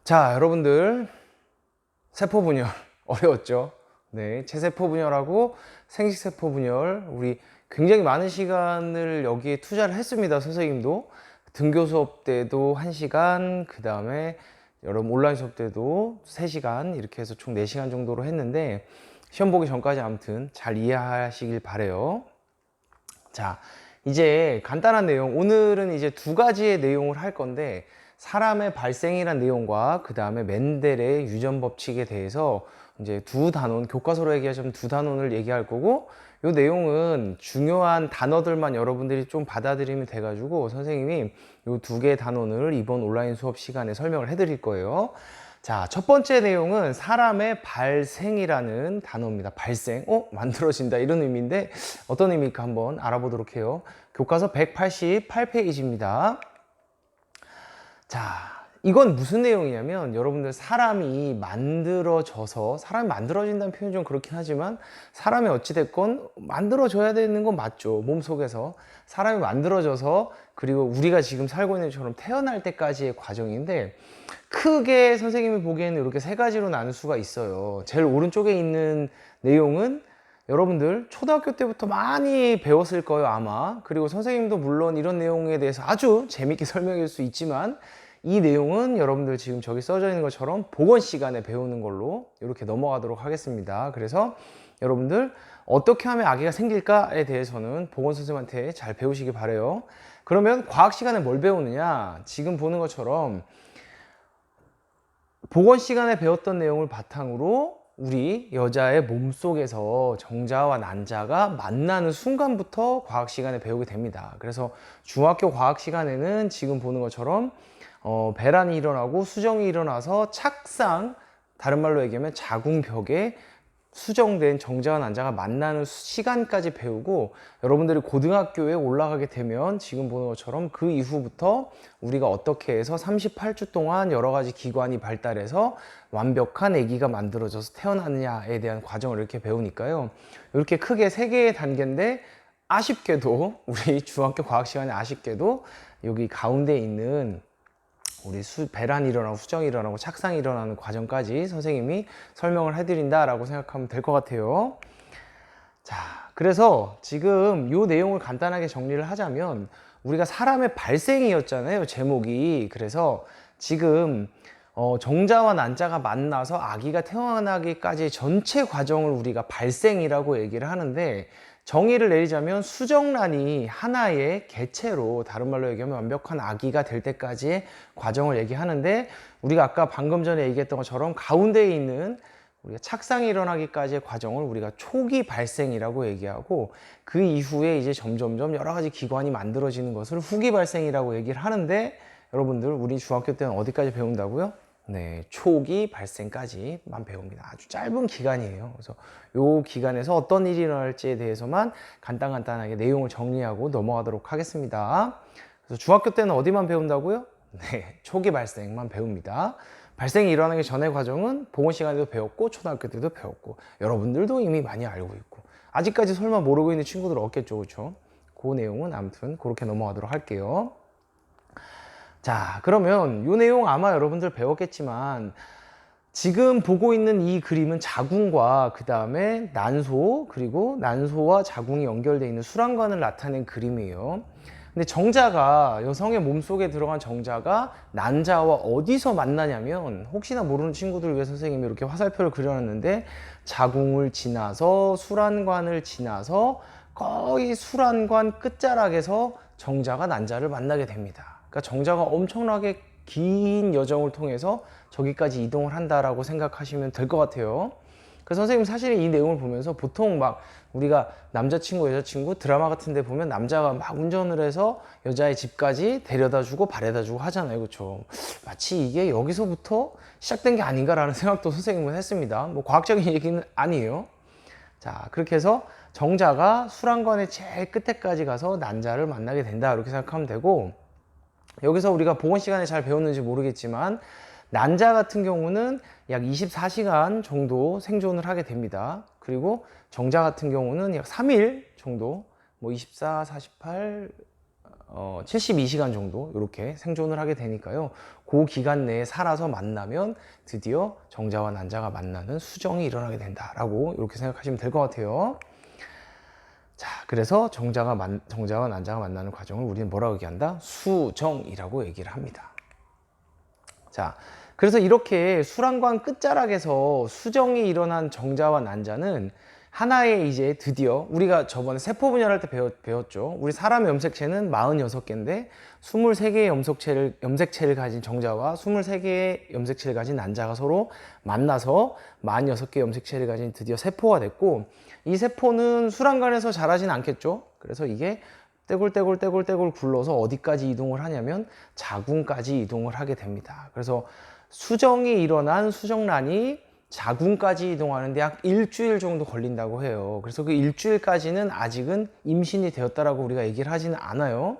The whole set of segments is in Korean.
자, 여러분들 세포 분열 어려웠죠? 네, 체세포 분열하고 생식세포 분열 우리 굉장히 많은 시간을 여기에 투자를 했습니다. 선생님도 등교 수업 때도 1시간, 그 다음에 여러분 온라인 수업 때도 3시간 이렇게 해서 총 4시간 정도로 했는데 시험 보기 전까지 아무튼 잘 이해하시길 바래요. 자, 이제 간단한 내용, 오늘은 이제 2가지의 내용을 할 건데 사람의 발생이란 내용과 그 다음에 멘델의 유전 법칙에 대해서 이제 두 단원, 교과서로 얘기하자면 두 단원을 얘기할 거고, 이 내용은 중요한 단어들만 여러분들이 좀 받아들이면 돼가지고 선생님이 이 2개의 단원을 이번 온라인 수업 시간에 설명을 해드릴 거예요. 자, 첫 번째 내용은 사람의 발생이라는 단어입니다. 발생, 만들어진다 이런 의미인데 어떤 의미일까 한번 알아보도록 해요. 교과서 188페이지입니다. 자, 이건 무슨 내용이냐면 여러분들 사람이 만들어진다는 표현이 좀 그렇긴 하지만 사람이 어찌됐건 만들어져야 되는 건 맞죠. 몸속에서 사람이 만들어져서 그리고 우리가 지금 살고 있는 것처럼 태어날 때까지의 과정인데 크게 선생님이 보기에는 이렇게 3가지로 나눌 수가 있어요. 제일 오른쪽에 있는 내용은 여러분들 초등학교 때부터 많이 배웠을 거예요, 아마. 그리고 선생님도 물론 이런 내용에 대해서 아주 재밌게 설명해 줄 수 있지만 이 내용은 여러분들 지금 저기 써져 있는 것처럼 보건 시간에 배우는 걸로 이렇게 넘어가도록 하겠습니다. 그래서 여러분들 어떻게 하면 아기가 생길까에 대해서는 보건 선생님한테 잘 배우시기 바래요. 그러면 과학 시간에 뭘 배우느냐? 지금 보는 것처럼 보건 시간에 배웠던 내용을 바탕으로 우리 여자의 몸속에서 정자와 난자가 만나는 순간부터 과학 시간에 배우게 됩니다. 그래서 중학교 과학 시간에는 지금 보는 것처럼 배란이 일어나고 수정이 일어나서 착상, 다른 말로 얘기하면 자궁벽에 수정된 정자와 난자가 만나는 시간까지 배우고, 여러분들이 고등학교에 올라가게 되면 지금 보는 것처럼 그 이후부터 우리가 어떻게 해서 38주 동안 여러 가지 기관이 발달해서 완벽한 아기가 만들어져서 태어나느냐에 대한 과정을 이렇게 배우니까요. 이렇게 크게 3개의 단계인데 아쉽게도 우리 중학교 과학 시간에 아쉽게도 여기 가운데 있는 우리 배란이 일어나고 수정이 일어나고 착상이 일어나는 과정까지 선생님이 설명을 해드린다라고 생각하면 될 것 같아요. 자, 그래서 지금 이 내용을 간단하게 정리를 하자면 우리가 사람의 발생이었잖아요, 제목이. 그래서 지금 정자와 난자가 만나서 아기가 태어나기까지의 전체 과정을 우리가 발생이라고 얘기를 하는데, 정의를 내리자면 수정란이 하나의 개체로, 다른 말로 얘기하면 완벽한 아기가 될 때까지의 과정을 얘기하는데, 우리가 아까 방금 전에 얘기했던 것처럼 가운데에 있는 우리가 착상이 일어나기까지의 과정을 우리가 초기 발생이라고 얘기하고, 그 이후에 이제 점점점 여러 가지 기관이 만들어지는 것을 후기 발생이라고 얘기를 하는데, 여러분들 우리 중학교 때는 어디까지 배운다고요? 네, 초기 발생까지만 배웁니다. 아주 짧은 기간이에요. 그래서 이 기간에서 어떤 일이 일어날지에 대해서만 간단하게 내용을 정리하고 넘어가도록 하겠습니다. 그래서 중학교 때는 어디만 배운다고요? 네, 초기 발생만 배웁니다. 발생이 일어나기 전의 과정은 보건 시간에도 배웠고 초등학교 때도 배웠고 여러분들도 이미 많이 알고 있고, 아직까지 설마 모르고 있는 친구들 없겠죠, 그렇죠? 그 내용은 아무튼 그렇게 넘어가도록 할게요. 자, 그러면 이 내용 아마 여러분들 배웠겠지만 지금 보고 있는 이 그림은 자궁과 그 다음에 난소, 그리고 난소와 자궁이 연결되어 있는 수란관을 나타낸 그림이에요. 근데 정자가, 여성의 몸속에 들어간 정자가 난자와 어디서 만나냐면, 혹시나 모르는 친구들을 위해 선생님이 이렇게 화살표를 그려놨는데 자궁을 지나서 수란관을 지나서 거의 수란관 끝자락에서 정자가 난자를 만나게 됩니다. 그러니까 정자가 엄청나게 긴 여정을 통해서 저기까지 이동을 한다라고 생각하시면 될 것 같아요. 그래서 선생님 사실 이 내용을 보면서 보통 막 우리가 남자친구, 여자친구 드라마 같은 데 보면 남자가 막 운전을 해서 여자의 집까지 데려다 주고 바래다 주고 하잖아요. 그렇죠? 마치 이게 여기서부터 시작된 게 아닌가라는 생각도 선생님은 했습니다. 뭐 과학적인 얘기는 아니에요. 자, 그렇게 해서 정자가 수란관의 제일 끝에까지 가서 난자를 만나게 된다, 이렇게 생각하면 되고, 여기서 우리가 보건 시간에 잘 배웠는지 모르겠지만 난자 같은 경우는 약 24시간 정도 생존을 하게 됩니다. 그리고 정자 같은 경우는 약 3일 정도, 뭐 24, 48, 72시간 정도 이렇게 생존을 하게 되니까요. 그 기간 내에 살아서 만나면 드디어 정자와 난자가 만나는 수정이 일어나게 된다라고 이렇게 생각하시면 될 것 같아요. 자, 그래서 정자와 난자가 만나는 과정을 우리는 뭐라고 얘기한다? 수정이라고 얘기를 합니다. 자, 그래서 이렇게 수란관 끝자락에서 수정이 일어난 정자와 난자는 하나의 이제 드디어 우리가 저번에 세포 분열할 때 배웠죠. 우리 사람의 염색체는 46개인데 23개의 염색체를 가진 정자와 23개의 염색체를 가진 난자가 서로 만나서 46개의 염색체를 가진 드디어 세포가 됐고, 이 세포는 수란관에서 자라진 않겠죠. 그래서 이게 떼굴떼굴 굴러서 어디까지 이동을 하냐면 자궁까지 이동을 하게 됩니다. 그래서 수정이 일어난 수정란이 자궁까지 이동하는데 약 일주일 정도 걸린다고 해요. 그래서 그 일주일까지는 아직은 임신이 되었다라고 우리가 얘기를 하지는 않아요.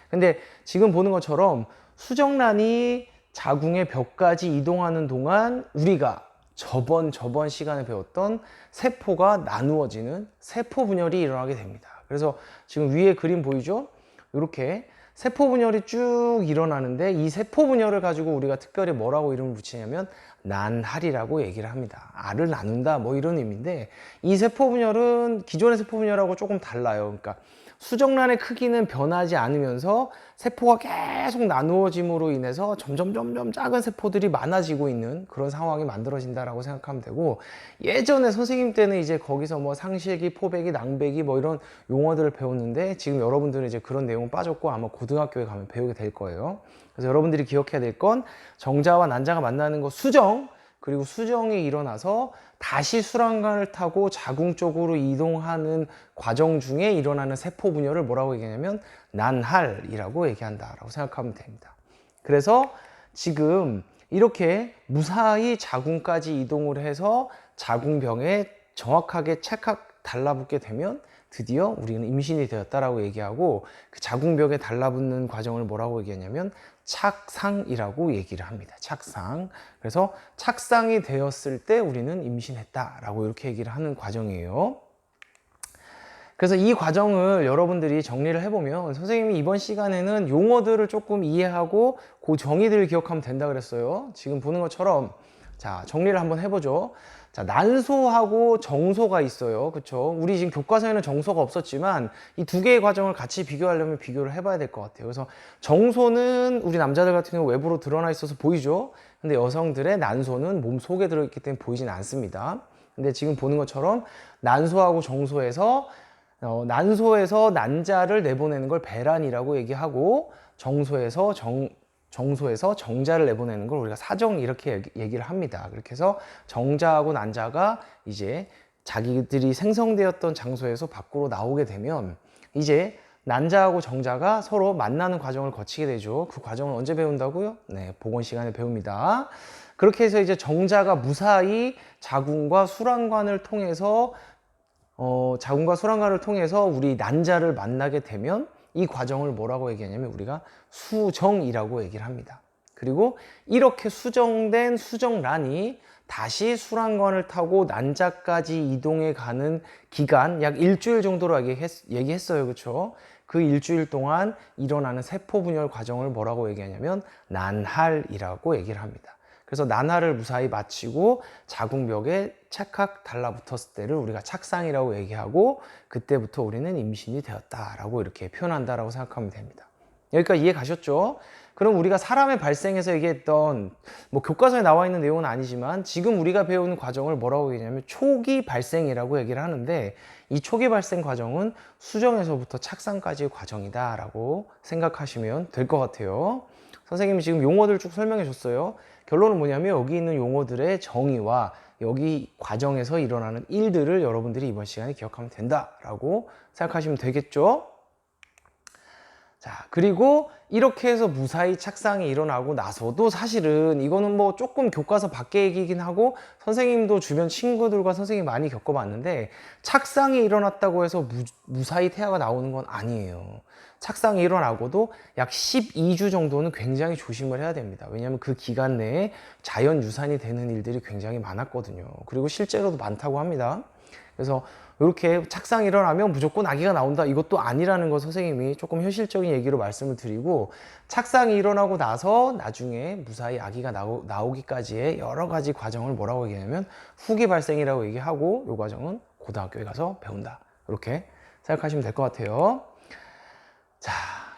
근데 지금 보는 것처럼 수정란이 자궁의 벽까지 이동하는 동안 우리가 저번 시간에 배웠던 세포가 나누어지는 세포 분열이 일어나게 됩니다. 그래서 지금 위에 그림 보이죠? 이렇게 세포 분열이 쭉 일어나는데, 이 세포 분열을 가지고 우리가 특별히 뭐라고 이름을 붙이냐면 난할이라고 얘기를 합니다. 알을 나눈다 뭐 이런 의미인데, 이 세포 분열은 기존의 세포 분열하고 조금 달라요. 그러니까 수정란의 크기는 변하지 않으면서 세포가 계속 나누어짐으로 인해서 점점 작은 세포들이 많아지고 있는 그런 상황이 만들어진다라고 생각하면 되고, 예전에 선생님 때는 이제 거기서 뭐 상실기, 포배기, 낭배기 뭐 이런 용어들을 배웠는데, 지금 여러분들은 이제 그런 내용은 빠졌고 아마 고등학교에 가면 배우게 될 거예요. 그래서 여러분들이 기억해야 될 건 정자와 난자가 만나는 거 수정, 그리고 수정이 일어나서 다시 수란관을 타고 자궁 쪽으로 이동하는 과정 중에 일어나는 세포 분열을 뭐라고 얘기하냐면 난할이라고 얘기한다라고 생각하면 됩니다. 그래서 지금 이렇게 무사히 자궁까지 이동을 해서 자궁병에 정확하게 찰칵 달라붙게 되면 드디어 우리는 임신이 되었다라고 얘기하고, 그 자궁벽에 달라붙는 과정을 뭐라고 얘기하냐면 착상이라고 얘기를 합니다. 착상. 그래서 착상이 되었을 때 우리는 임신했다라고 이렇게 얘기를 하는 과정이에요. 그래서 이 과정을 여러분들이 정리를 해보면, 선생님이 이번 시간에는 용어들을 조금 이해하고 그 정의들을 기억하면 된다 그랬어요. 지금 보는 것처럼 자, 정리를 한번 해보죠. 자, 난소하고 정소가 있어요. 그쵸? 우리 지금 교과서에는 정소가 없었지만 이 두 개의 과정을 같이 비교하려면 비교를 해봐야 될 것 같아요. 그래서 정소는 우리 남자들 같은 경우 외부로 드러나 있어서 보이죠? 근데 여성들의 난소는 몸 속에 들어있기 때문에 보이진 않습니다. 근데 지금 보는 것처럼 난소하고 정소에서 난소에서 난자를 내보내는 걸 배란이라고 얘기하고, 정소에서 정자를 내보내는 걸 우리가 사정 이렇게 얘기를 합니다. 그렇게 해서 정자하고 난자가 이제 자기들이 생성되었던 장소에서 밖으로 나오게 되면 이제 난자하고 정자가 서로 만나는 과정을 거치게 되죠. 그 과정을 언제 배운다고요? 네, 보건 시간에 배웁니다. 그렇게 해서 이제 정자가 무사히 자궁과 수란관을 통해서 우리 난자를 만나게 되면 이 과정을 뭐라고 얘기하냐면 우리가 수정이라고 얘기를 합니다. 그리고 이렇게 수정된 수정란이 다시 수란관을 타고 난자까지 이동해 가는 기간 약 일주일 정도로 얘기했어요. 그렇죠? 그 일주일 동안 일어나는 세포 분열 과정을 뭐라고 얘기하냐면 난할이라고 얘기를 합니다. 그래서 난할을 무사히 마치고 자궁벽에 찰칵 달라붙었을 때를 우리가 착상이라고 얘기하고, 그때부터 우리는 임신이 되었다라고 이렇게 표현한다라고 생각하면 됩니다. 여기까지 이해 가셨죠? 그럼 우리가 사람의 발생에서 얘기했던 뭐 교과서에 나와 있는 내용은 아니지만 지금 우리가 배우는 과정을 뭐라고 얘기하냐면 초기 발생이라고 얘기를 하는데, 이 초기 발생 과정은 수정에서부터 착상까지의 과정이다라고 생각하시면 될 것 같아요. 선생님이 지금 용어들 쭉 설명해 줬어요. 결론은 뭐냐면 여기 있는 용어들의 정의와 여기 과정에서 일어나는 일들을 여러분들이 이번 시간에 기억하면 된다라고 생각하시면 되겠죠? 자, 그리고 이렇게 해서 무사히 착상이 일어나고 나서도 사실은 이거는 뭐 조금 교과서 밖의 얘기긴 하고 선생님도 주변 친구들과 선생님이 많이 겪어봤는데, 착상이 일어났다고 해서 무사히 태아가 나오는 건 아니에요. 착상이 일어나고도 약 12주 정도는 굉장히 조심을 해야 됩니다. 왜냐하면 그 기간 내에 자연 유산이 되는 일들이 굉장히 많았거든요. 그리고 실제로도 많다고 합니다. 그래서 이렇게 착상이 일어나면 무조건 아기가 나온다, 이것도 아니라는 거 선생님이 조금 현실적인 얘기로 말씀을 드리고, 착상이 일어나고 나서 나중에 무사히 아기가 나오기까지의 여러 가지 과정을 뭐라고 얘기하냐면 후기 발생이라고 얘기하고, 이 과정은 고등학교에 가서 배운다, 이렇게 생각하시면 될 것 같아요. 자,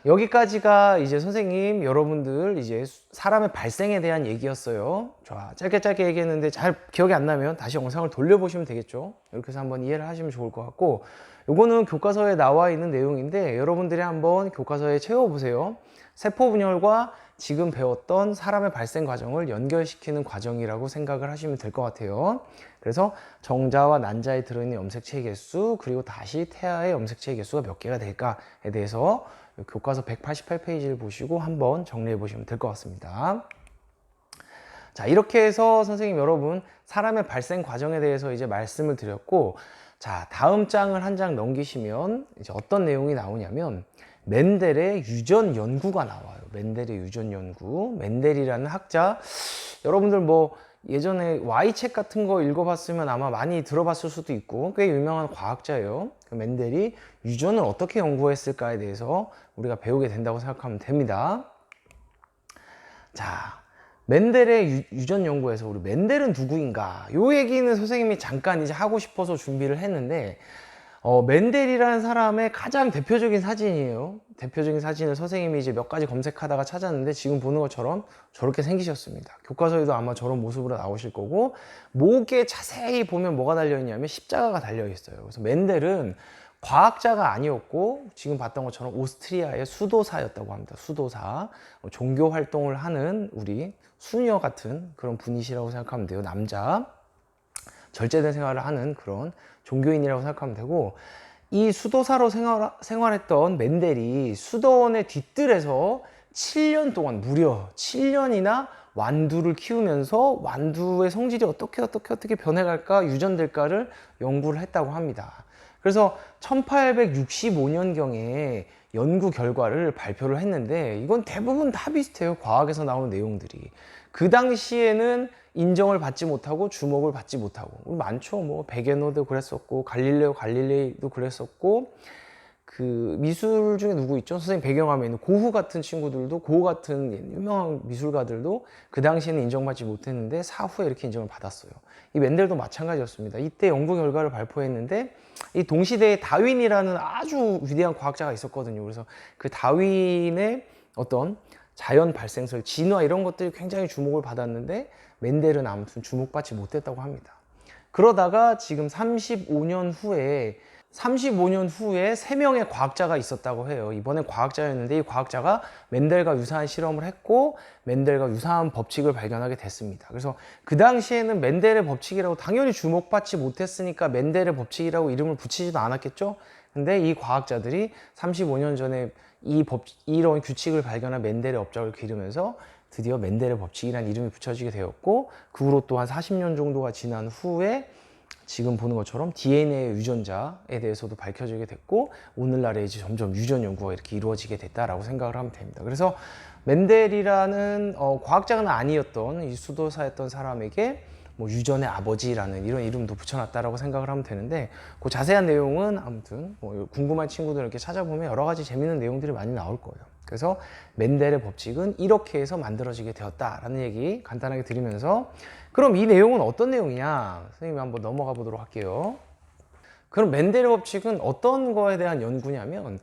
여기까지가 이제 선생님 여러분들 이제 사람의 발생에 대한 얘기였어요. 좋아, 짧게 얘기했는데 잘 기억이 안 나면 다시 영상을 돌려보시면 되겠죠. 이렇게 해서 한번 이해를 하시면 좋을 것 같고, 요거는 교과서에 나와 있는 내용인데 여러분들이 한번 교과서에 채워보세요. 세포분열과 지금 배웠던 사람의 발생 과정을 연결시키는 과정이라고 생각을 하시면 될 것 같아요. 그래서 정자와 난자에 들어있는 염색체 개수, 그리고 다시 태아의 염색체 개수가 몇 개가 될까에 대해서 교과서 188페이지를 보시고 한번 정리해 보시면 될 것 같습니다. 자, 이렇게 해서 선생님 여러분 사람의 발생 과정에 대해서 이제 말씀을 드렸고, 자, 다음 장을 한 장 넘기시면 이제 어떤 내용이 나오냐면 멘델의 유전 연구가 나와요. 멘델의 유전 연구. 멘델이라는 학자, 여러분들 뭐 예전에 Y책 같은 거 읽어봤으면 아마 많이 들어봤을 수도 있고 꽤 유명한 과학자예요. 그 멘델이 유전을 어떻게 연구했을까에 대해서 우리가 배우게 된다고 생각하면 됩니다. 자, 멘델의 유전 연구에서 우리 멘델은 누구인가, 요 얘기는 선생님이 잠깐 이제 하고 싶어서 준비를 했는데, 멘델이라는 사람의 가장 대표적인 사진이에요. 대표적인 사진을 선생님이 이제 몇 가지 검색하다가 찾았는데 지금 보는 것처럼 저렇게 생기셨습니다. 교과서에도 아마 저런 모습으로 나오실 거고, 목에 자세히 보면 뭐가 달려있냐면 십자가가 달려있어요. 그래서 멘델은 과학자가 아니었고 지금 봤던 것처럼 오스트리아의 수도사였다고 합니다. 수도사, 종교 활동을 하는 우리 수녀 같은 그런 분이시라고 생각하면 돼요. 남자, 절제된 생활을 하는 그런 종교인이라고 생각하면 되고, 이 수도사로 생활했던 멘델이 수도원의 뒤뜰에서 7년 동안, 무려 7년이나 완두를 키우면서 완두의 성질이 어떻게 변해갈까, 유전될까를 연구를 했다고 합니다. 그래서 1865년경에 연구 결과를 발표를 했는데 이건 대부분 다 비슷해요. 과학에서 나오는 내용들이. 그 당시에는 인정을 받지 못하고 주목을 받지 못하고, 많죠. 뭐 베게너도 그랬었고 갈릴레오 갈릴레이도 그랬었고, 그 미술 중에 누구 있죠? 선생님 배경화면에 있는 고흐 같은 친구들도, 고흐 같은 유명한 미술가들도 그 당시에는 인정받지 못했는데 사후에 이렇게 인정을 받았어요. 이 멘델도 마찬가지였습니다. 이때 연구 결과를 발표했는데 이 동시대에 다윈이라는 아주 위대한 과학자가 있었거든요. 그래서 그 다윈의 어떤 자연 발생설, 진화 이런 것들이 굉장히 주목을 받았는데 멘델은 아무튼 주목받지 못했다고 합니다. 그러다가 지금 35년 후에 3명의 과학자가 있었다고 해요. 이번엔 과학자였는데 이 과학자가 멘델과 유사한 실험을 했고 멘델과 유사한 법칙을 발견하게 됐습니다. 그래서 그 당시에는 멘델의 법칙이라고 당연히 주목받지 못했으니까 멘델의 법칙이라고 이름을 붙이지도 않았겠죠. 근데 이 과학자들이 35년 전에 이런 규칙을 발견한 멘델의 업적을 기르면서 드디어 멘델의 법칙이라는 이름이 붙여지게 되었고, 그 후로 또 한 40년 정도가 지난 후에 지금 보는 것처럼 DNA의 유전자에 대해서도 밝혀지게 됐고, 오늘날에 이제 점점 유전 연구가 이렇게 이루어지게 됐다라고 생각을 하면 됩니다. 그래서 멘델이라는 과학자는 아니었던 이 수도사였던 사람에게 뭐 유전의 아버지라는 이런 이름도 붙여놨다라고 생각을 하면 되는데, 그 자세한 내용은 아무튼 뭐 궁금한 친구들 이렇게 찾아보면 여러 가지 재밌는 내용들이 많이 나올 거예요. 그래서 멘델의 법칙은 이렇게 해서 만들어지게 되었다라는 얘기 간단하게 드리면서, 그럼 이 내용은 어떤 내용이냐, 선생님이 한번 넘어가 보도록 할게요. 그럼 멘델의 법칙은 어떤 거에 대한 연구냐면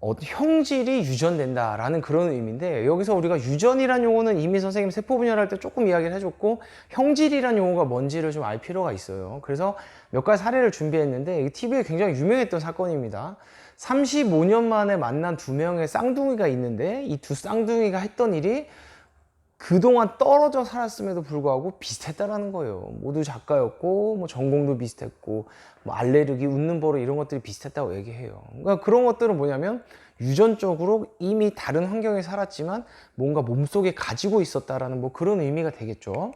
형질이 유전된다라는 그런 의미인데, 여기서 우리가 유전이란 용어는 이미 선생님 세포분열할 때 조금 이야기를 해줬고, 형질이란 용어가 뭔지를 좀 알 필요가 있어요. 그래서 몇 가지 사례를 준비했는데 TV에 굉장히 유명했던 사건입니다. 35년 만에 만난 두 명의 쌍둥이가 있는데 이 두 쌍둥이가 했던 일이 그동안 떨어져 살았음에도 불구하고 비슷했다라는 거예요. 모두 작가였고 뭐 전공도 비슷했고 뭐 알레르기, 웃는 버릇 이런 것들이 비슷했다고 얘기해요. 그러니까 그런 것들은 뭐냐면 유전적으로 이미 다른 환경에 살았지만 뭔가 몸속에 가지고 있었다라는 뭐 그런 의미가 되겠죠.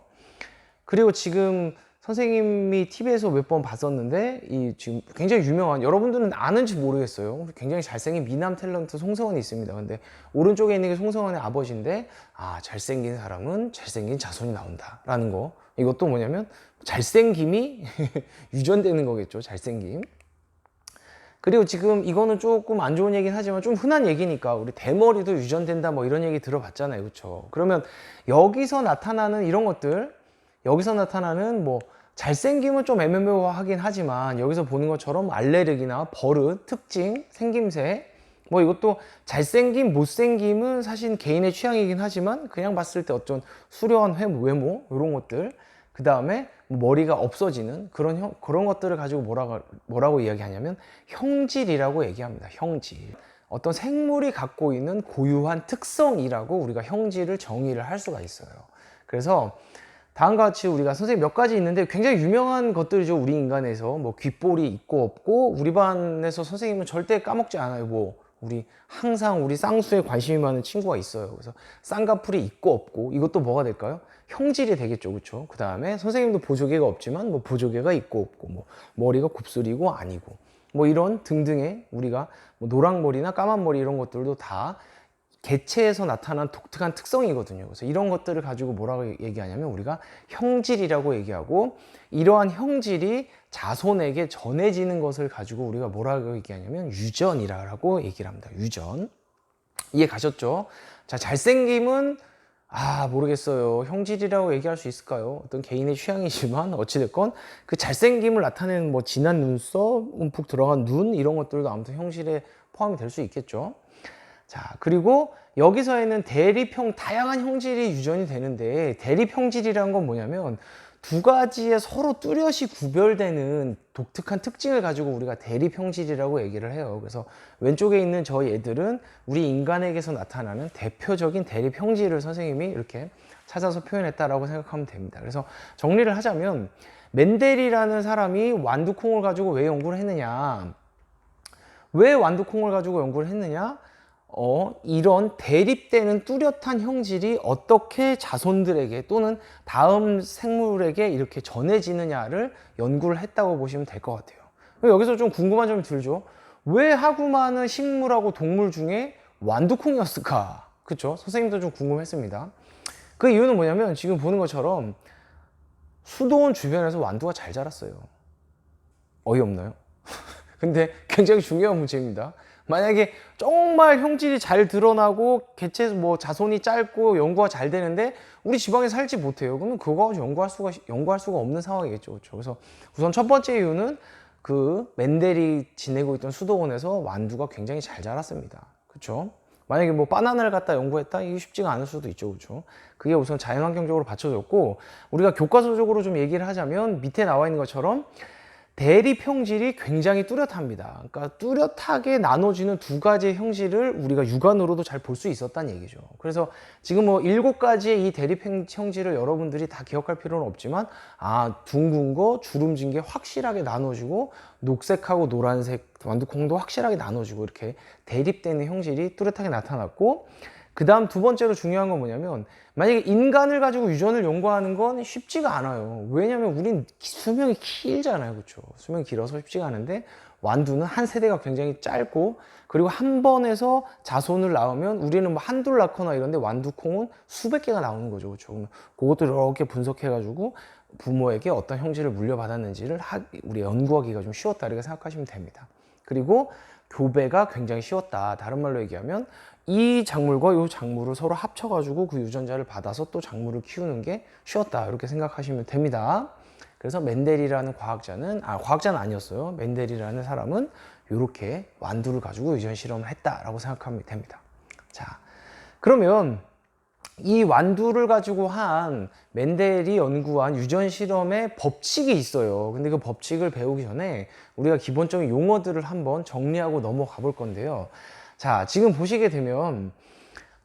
그리고 지금 선생님이 TV에서 몇 번 봤었는데 이 지금 굉장히 유명한, 여러분들은 아는지 모르겠어요. 굉장히 잘생긴 미남 탤런트 송성원이 있습니다. 근데 오른쪽에 있는 게 송성원의 아버지인데, 아, 잘생긴 사람은 잘생긴 자손이 나온다라는 거. 이것도 뭐냐면 잘생김이 유전되는 거겠죠. 잘생김. 그리고 지금 이거는 조금 안 좋은 얘기긴 하지만 좀 흔한 얘기니까, 우리 대머리도 유전된다 뭐 이런 얘기 들어봤잖아요. 그렇죠? 그러면 여기서 나타나는 이런 것들, 여기서 나타나는 뭐 잘생김은 좀 애매모호하긴 하지만 여기서 보는 것처럼 알레르기나 버릇, 특징, 생김새, 뭐 이것도 잘생김, 못생김은 사실 개인의 취향이긴 하지만 그냥 봤을 때 어떤 수려한 외모 이런 것들, 그 다음에 머리가 없어지는 그런 것들을 가지고 뭐라고 이야기하냐면 형질이라고 얘기합니다. 형질. 어떤 생물이 갖고 있는 고유한 특성이라고 우리가 형질을 정의를 할 수가 있어요. 그래서 다음과 같이 우리가 선생님 몇 가지 있는데 굉장히 유명한 것들이죠. 우리 인간에서 뭐 귓볼이 있고 없고, 우리 반에서 선생님은 절대 까먹지 않아요. 뭐 우리 항상 우리 쌍수에 관심이 많은 친구가 있어요. 그래서 쌍꺼풀이 있고 없고, 이것도 뭐가 될까요? 형질이 되겠죠. 그렇죠? 그 다음에 선생님도 보조개가 없지만 뭐 보조개가 있고 없고, 뭐 머리가 곱슬이고 아니고, 뭐 이런 등등의 우리가 뭐 노랑머리나 까만머리 이런 것들도 다 개체에서 나타난 독특한 특성이거든요. 그래서 이런 것들을 가지고 뭐라고 얘기하냐면 우리가 형질이라고 얘기하고, 이러한 형질이 자손에게 전해지는 것을 가지고 우리가 뭐라고 얘기하냐면 유전이라고 얘기를 합니다. 유전. 이해 가셨죠? 자, 잘생김은 모르겠어요. 형질이라고 얘기할 수 있을까요? 어떤 개인의 취향이지만 어찌됐건 그 잘생김을 나타내는 뭐 진한 눈썹, 움푹 들어간 눈 이런 것들도 아무튼 형질에 포함이 될 수 있겠죠. 자, 그리고 여기서에는 다양한 형질이 유전이 되는데, 대립 형질이라는 건 뭐냐면 두 가지의 서로 뚜렷이 구별되는 독특한 특징을 가지고 우리가 대립 형질이라고 얘기를 해요. 그래서 왼쪽에 있는 저희 애들은 우리 인간에게서 나타나는 대표적인 대립 형질을 선생님이 이렇게 찾아서 표현했다라고 생각하면 됩니다. 그래서 정리를 하자면, 멘델이라는 사람이 완두콩을 가지고 왜 연구를 했느냐, 왜 완두콩을 가지고 연구를 했느냐, 이런 대립되는 뚜렷한 형질이 어떻게 자손들에게 또는 다음 생물에게 이렇게 전해지느냐를 연구를 했다고 보시면 될 것 같아요. 여기서 좀 궁금한 점이 들죠. 왜 하고 많은 식물하고 동물 중에 완두콩이었을까? 그쵸? 선생님도 좀 궁금했습니다. 그 이유는 뭐냐면 지금 보는 것처럼 수도원 주변에서 완두가 잘 자랐어요. 어이없나요? 근데 굉장히 중요한 문제입니다. 만약에 정말 형질이 잘 드러나고 개체 뭐 자손이 짧고 연구가 잘 되는데 우리 지방에 살지 못해요. 그러면 그거 가지고 연구할 수가 없는 상황이겠죠. 그렇죠? 그래서 우선 첫 번째 이유는 그 멘델이 지내고 있던 수도원에서 완두가 굉장히 잘 자랐습니다. 그렇죠? 만약에 뭐 바나나를 갖다 연구했다, 이게 쉽지가 않을 수도 있죠. 그렇죠? 그게 우선 자연환경적으로 받쳐졌고, 우리가 교과서적으로 좀 얘기를 하자면 밑에 나와 있는 것처럼 대립 형질이 굉장히 뚜렷합니다. 그러니까 뚜렷하게 나눠지는 두 가지의 형질을 우리가 육안으로도 잘 볼 수 있었다는 얘기죠. 그래서 지금 뭐 7가지의 이 대립 형질을 여러분들이 다 기억할 필요는 없지만, 둥근 거, 주름진 게 확실하게 나눠지고, 녹색하고 노란색 완두콩도 확실하게 나눠지고, 이렇게 대립되는 형질이 뚜렷하게 나타났고, 그 다음 두 번째로 중요한 건 뭐냐면, 만약에 인간을 가지고 유전을 연구하는 건 쉽지가 않아요. 왜냐면 우린 수명이 길잖아요. 그렇죠? 수명이 길어서 쉽지가 않은데, 완두는 한 세대가 굉장히 짧고, 그리고 한 번에서 자손을 낳으면 우리는 뭐 한둘 낳거나 이런데 완두콩은 수백 개가 나오는 거죠. 그렇죠? 그것도 이렇게 분석해 가지고 부모에게 어떤 형질을 물려받았는지를 우리 연구하기가 좀 쉬웠다, 이렇게 생각하시면 됩니다. 그리고 교배가 굉장히 쉬웠다. 다른 말로 얘기하면 이 작물과 이 작물을 서로 합쳐가지고 그 유전자를 받아서 또 작물을 키우는 게 쉬웠다, 이렇게 생각하시면 됩니다. 그래서 멘델이라는 과학자는 아니었어요. 멘델이라는 사람은 이렇게 완두를 가지고 유전 실험을 했다라고 생각하면 됩니다. 자, 그러면 이 완두를 가지고 한 멘델이 연구한 유전 실험의 법칙이 있어요. 근데 그 법칙을 배우기 전에 우리가 기본적인 용어들을 한번 정리하고 넘어가 볼 건데요. 자, 지금 보시게 되면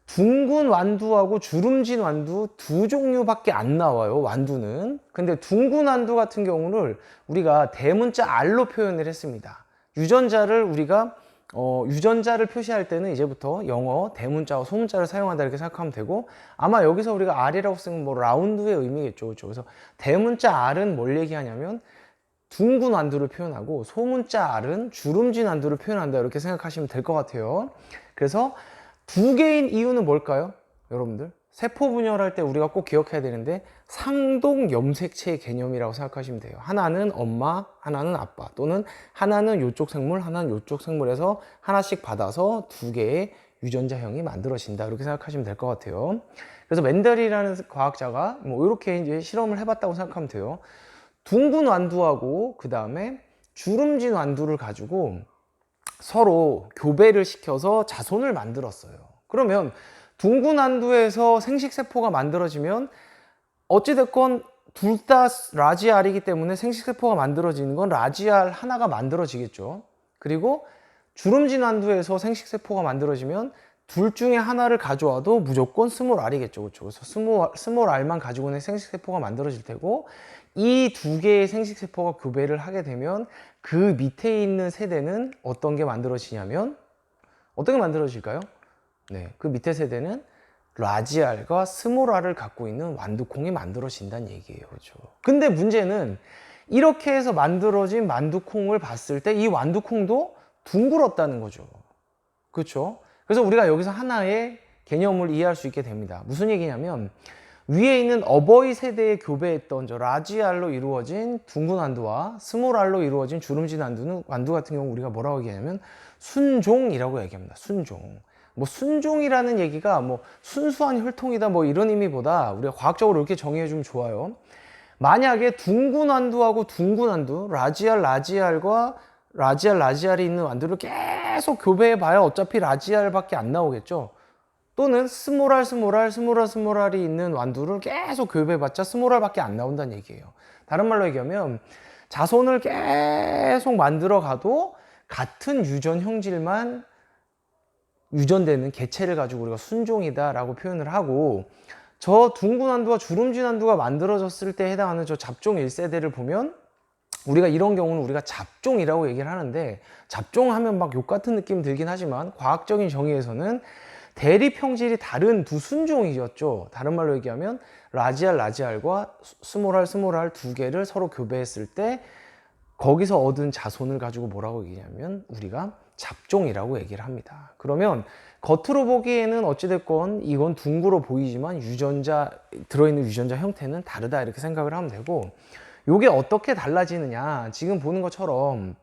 둥근 완두하고 주름진 완두 두 종류밖에 안 나와요, 완두는. 근데 둥근 완두 같은 경우를 우리가 대문자 R로 표현을 했습니다. 유전자를 우리가 유전자를 표시할 때는 이제부터 영어 대문자와 소문자를 사용한다 이렇게 생각하면 되고, 아마 여기서 우리가 R이라고 쓰면 뭐 라운드의 의미겠죠. 그렇죠? 그래서 대문자 R은 뭘 얘기하냐면 둥근 완두를 표현하고, 소문자 R은 주름진 완두를 표현한다 이렇게 생각하시면 될 것 같아요. 그래서 두 개인 이유는 뭘까요? 여러분들 세포 분열할 때 우리가 꼭 기억해야 되는데 상동 염색체의 개념이라고 생각하시면 돼요. 하나는 엄마, 하나는 아빠, 또는 하나는 이쪽 생물, 하나는 이쪽 생물에서 하나씩 받아서 두 개의 유전자형이 만들어진다 이렇게 생각하시면 될 것 같아요. 그래서 멘델이라는 과학자가 뭐 이렇게 이제 실험을 해봤다고 생각하면 돼요. 둥근 완두하고 그 다음에 주름진 완두를 가지고 서로 교배를 시켜서 자손을 만들었어요. 그러면 둥근 완두에서 생식세포가 만들어지면 어찌됐건 둘 다 라지 R이기 때문에 생식세포가 만들어지는 건 라지 R 하나가 만들어지겠죠. 그리고 주름진 완두에서 생식세포가 만들어지면 둘 중에 하나를 가져와도 무조건 스몰 R이겠죠. 그렇죠? 그래서 스몰 R만 가지고 있는 생식세포가 만들어질 테고, 이 두 개의 생식세포가 교배를 하게 되면 그 밑에 있는 세대는 어떤 게 만들어지냐면 어떤 게 만들어질까요? 네, 그 밑에 세대는 라지 R과 스몰 R을 갖고 있는 완두콩이 만들어진다는 얘기예요. 그렇죠? 근데 문제는 이렇게 해서 만들어진 완두콩을 봤을 때 이 완두콩도 둥글었다는 거죠. 그렇죠? 그래서 우리가 여기서 하나의 개념을 이해할 수 있게 됩니다. 무슨 얘기냐면 위에 있는 어버이 세대에 교배했던 저 라지 R로 이루어진 둥근 완두와 스몰 R로 이루어진 주름진 완두 같은 경우 우리가 뭐라고 얘기하냐면 순종이라고 얘기합니다. 순종. 뭐 순종이라는 얘기가 뭐 순수한 혈통이다 뭐 이런 의미보다 우리가 과학적으로 이렇게 정의해 주면 좋아요. 만약에 둥근 완두하고 둥근 완두, 라지 R, 라지 R과 라지 R, 라지 R이 있는 완두를 계속 교배해 봐야 어차피 라지 R밖에 안 나오겠죠. 또는 스몰 R, 스몰 R, 스몰 R, 스몰 R이 있는 완두를 계속 교배해 봤자 스몰 R밖에 안 나온다는 얘기예요. 다른 말로 얘기하면 자손을 계속 만들어 가도 같은 유전 형질만 유전되는 개체를 가지고 우리가 순종이다라고 표현을 하고, 저 둥근 완두와 주름진 완두가 만들어졌을 때 해당하는 저 잡종 1세대를 보면 우리가 이런 경우는 우리가 잡종이라고 얘기를 하는데, 잡종하면 막 욕 같은 느낌 들긴 하지만 과학적인 정의에서는 대립 형질이 다른 두 순종이었죠. 다른 말로 얘기하면 라지 R, 라지 R과 스몰 R, 스몰 R 두 개를 서로 교배했을 때 거기서 얻은 자손을 가지고 뭐라고 얘기하냐면 우리가 잡종이라고 얘기를 합니다. 그러면 겉으로 보기에는 어찌됐건 이건 둥그러 보이지만 들어있는 유전자 형태는 다르다 이렇게 생각을 하면 되고, 이게 어떻게 달라지느냐, 지금 보는 것처럼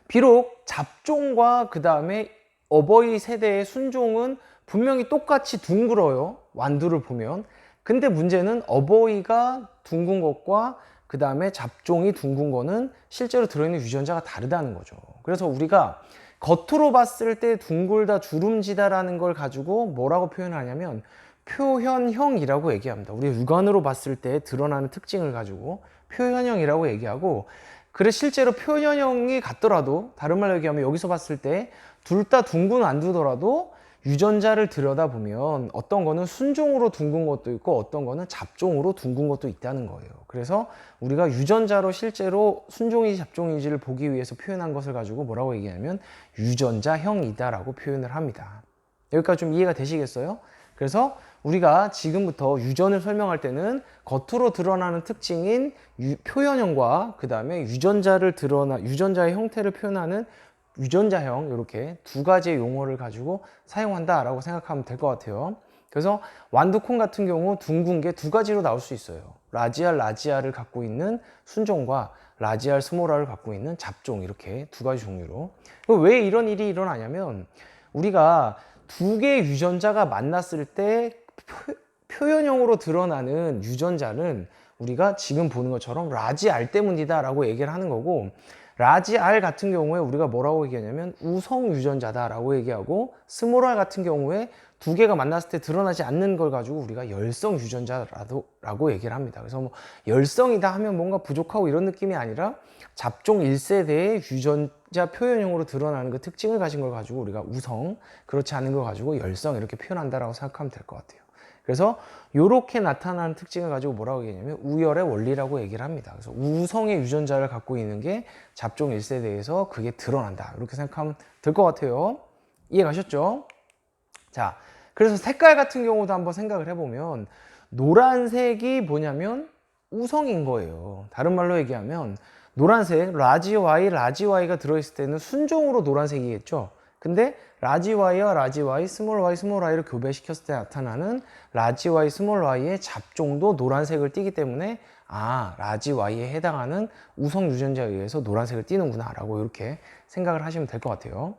비록 잡종과 그 다음에 어버이 세대의 순종은 분명히 똑같이 둥글어요, 완두를 보면. 근데 문제는 어버이가 둥근 것과 그 다음에 잡종이 둥근 거는 실제로 들어있는 유전자가 다르다는 거죠. 그래서 우리가 겉으로 봤을 때 둥글다, 주름지다라는 걸 가지고 뭐라고 표현하냐면 표현형이라고 얘기합니다. 우리가 육안으로 봤을 때 드러나는 특징을 가지고 표현형이라고 얘기하고, 그래 실제로 표현형이 같더라도 다른 말로 얘기하면 여기서 봤을 때 둘 다 둥근 완두더라도 유전자를 들여다보면 어떤 거는 순종으로 둥근 것도 있고 어떤 거는 잡종으로 둥근 것도 있다는 거예요. 그래서 우리가 유전자로 실제로 순종인지 잡종인지를 보기 위해서 표현한 것을 가지고 뭐라고 얘기하냐면 유전자형이다 라고 표현을 합니다. 여기까지 좀 이해가 되시겠어요? 그래서 우리가 지금부터 유전을 설명할 때는 겉으로 드러나는 특징인 표현형과 그 다음에 유전자의 형태를 표현하는 유전자형, 이렇게 두 가지의 용어를 가지고 사용한다라고 생각하면 될 것 같아요. 그래서 완두콩 같은 경우 둥근 게 두 가지로 나올 수 있어요. 라지 R, 라지 R을 갖고 있는 순종과 라지 R, 스몰 R을 갖고 있는 잡종, 이렇게 두 가지 종류로. 왜 이런 일이 일어나냐면 우리가 두 개의 유전자가 만났을 때 표현형으로 드러나는 유전자는 우리가 지금 보는 것처럼 라지 R 때문이다 라고 얘기를 하는 거고, 라지 R 같은 경우에 우리가 뭐라고 얘기하냐면 우성 유전자다 라고 얘기하고, 스몰 R 같은 경우에 두 개가 만났을 때 드러나지 않는 걸 가지고 우리가 열성 유전자라고 얘기를 합니다. 그래서 뭐 열성이다 하면 뭔가 부족하고 이런 느낌이 아니라 잡종 1세대의 유전자 표현형으로 드러나는 그 특징을 가진 걸 가지고 우리가 우성, 그렇지 않은 걸 가지고 열성 이렇게 표현한다라고 생각하면 될 것 같아요. 그래서 이렇게 나타나는 특징을 가지고 뭐라고 얘기하냐면 우열의 원리라고 얘기를 합니다. 그래서 우성의 유전자를 갖고 있는 게 잡종 1세대에서 그게 드러난다. 이렇게 생각하면 될 것 같아요. 이해 가셨죠? 자, 그래서 색깔 같은 경우도 한번 생각을 해보면 노란색이 뭐냐면 우성인 거예요. 다른 말로 얘기하면 노란색, 라지 Y가 들어있을 때는 순종으로 노란색이겠죠. 근데 라지 Y와 라지 Y, 스몰 Y를 교배시켰을 때 나타나는 라지 Y, 스몰 Y의 잡종도 노란색을 띠기 때문에 라지 Y에 해당하는 우성 유전자에 의해서 노란색을 띠는구나 라고 이렇게 생각을 하시면 될 것 같아요.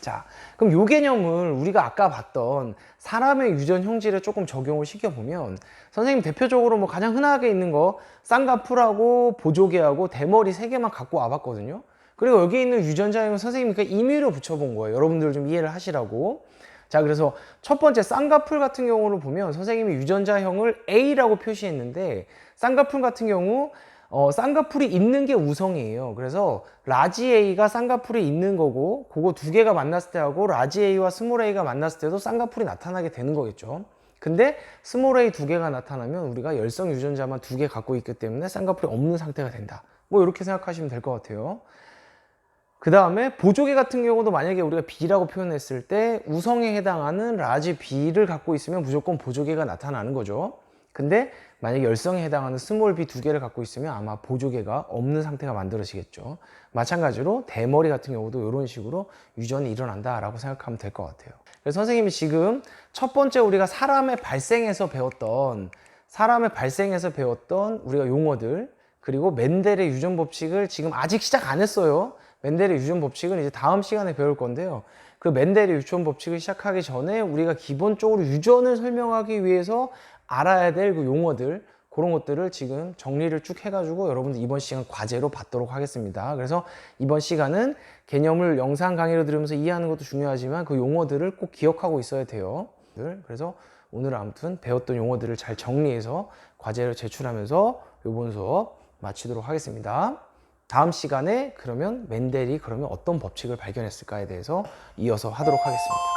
자, 그럼 요 개념을 우리가 아까 봤던 사람의 유전 형질에 조금 적용을 시켜보면 선생님 대표적으로 뭐 가장 흔하게 있는 거 쌍꺼풀하고 보조개하고 대머리 3개만 갖고 와봤거든요. 그리고 여기 있는 유전자형은 선생님이 그 임의로 붙여본 거예요. 여러분들 좀 이해를 하시라고. 자, 그래서 첫 번째 쌍꺼풀 같은 경우를 보면 선생님이 유전자형을 A라고 표시했는데 쌍꺼풀 같은 경우 쌍꺼풀이 있는 게 우성이에요. 그래서 라지 A가 쌍꺼풀이 있는 거고 그거 2개가 만났을 때 하고 라지 A와 스몰 A가 만났을 때도 쌍꺼풀이 나타나게 되는 거겠죠. 근데 스몰 A 2개가 나타나면 우리가 열성 유전자만 2개 갖고 있기 때문에 쌍꺼풀이 없는 상태가 된다. 뭐 이렇게 생각하시면 될 것 같아요. 그 다음에 보조개 같은 경우도 만약에 우리가 B라고 표현했을 때 우성에 해당하는 라지 B를 갖고 있으면 무조건 보조개가 나타나는 거죠. 근데 만약에 열성에 해당하는 스몰 B 2개를 갖고 있으면 아마 보조개가 없는 상태가 만들어지겠죠. 마찬가지로 대머리 같은 경우도 이런 식으로 유전이 일어난다 라고 생각하면 될 것 같아요. 그래서 선생님이 지금 첫 번째 우리가 사람의 발생에서 배웠던 우리가 용어들, 그리고 멘델의 유전 법칙을 지금 아직 시작 안 했어요. 멘델의 유전 법칙은 이제 다음 시간에 배울 건데요. 그 멘델의 유전 법칙을 시작하기 전에 우리가 기본적으로 유전을 설명하기 위해서 알아야 될 그 용어들, 그런 것들을 지금 정리를 쭉 해가지고 여러분들 이번 시간 과제로 받도록 하겠습니다. 그래서 이번 시간은 개념을 영상 강의로 들으면서 이해하는 것도 중요하지만 그 용어들을 꼭 기억하고 있어야 돼요. 그래서 오늘 아무튼 배웠던 용어들을 잘 정리해서 과제를 제출하면서 이번 수업 마치도록 하겠습니다. 다음 시간에 그러면 멘델이 그러면 어떤 법칙을 발견했을까에 대해서 이어서 하도록 하겠습니다.